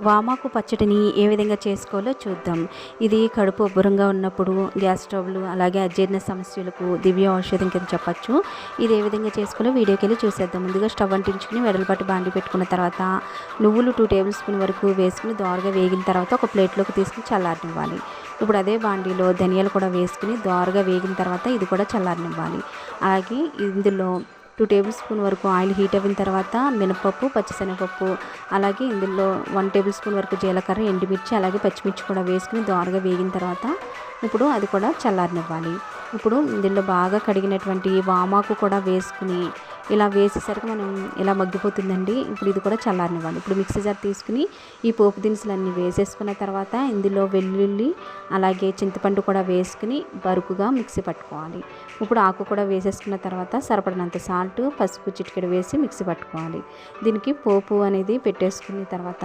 వామాకు పచ్చడిని ఏ విధంగా చేసుకోవాలో చూద్దాం. ఇది కడుపు ఉబ్బరంగా ఉన్నప్పుడు, గ్యాస్ ట్రబుల్, అలాగే అజీర్ణ సమస్యలకు దివ్య ఔషధం కింద చెప్పొచ్చు. ఇది ఏ విధంగా చేసుకోవాలో వీడియోకెళ్ళి చూసేద్దాం. ముందుగా స్టవ్ అంటించుకుని వెడల్పాటి బాండి పెట్టుకున్న తర్వాత నువ్వులు 2 టేబుల్ స్పూన్ వరకు వేసుకుని దోరగా వేగిన తర్వాత ఒక ప్లేట్లోకి తీసుకుని చల్లారనివ్వాలి. ఇప్పుడు అదే బాండీలో ధనియాలు కూడా వేసుకుని దోరగా వేగిన తర్వాత ఇది కూడా చల్లారనివ్వాలి. అలాగే ఇందులో 2 టేబుల్ స్పూన్ వరకు ఆయిల్ హీట్ అయిన తర్వాత మినపప్పు, పచ్చిశనగపప్పు, అలాగే ఇందులో 1 టేబుల్ స్పూన్ వరకు జీలకర్ర, ఎండుమిర్చి, అలాగే పచ్చిమిర్చి కూడా వేసుకుని దోరగా వేగిన తర్వాత ఇప్పుడు అది కూడా చల్లారనివ్వాలి. ఇప్పుడు ఇందులో బాగా కడిగినటువంటి వామాకు కూడా వేసుకుని ఇలా వేసేసరికి మనం ఇలా మగ్గిపోతుందండి. ఇప్పుడు ఇది కూడా చల్లారనివ్వాలి. ఇప్పుడు మిక్సీ జార్ తీసుకుని ఈ పోపు దినుసులన్నీ వేసేసుకున్న తర్వాత ఇందులో వెల్లుల్లి, అలాగే చింతపండు కూడా వేసుకుని బరుకుగా మిక్సీ పట్టుకోవాలి. ఇప్పుడు ఆకు కూడా వేసేసుకున్న తర్వాత సరిపడినంత సాల్ట్, పసుపు చిటికెడు వేసి మిక్సీ పట్టుకోవాలి. దీనికి పోపు అనేది పెట్టేసుకున్న తర్వాత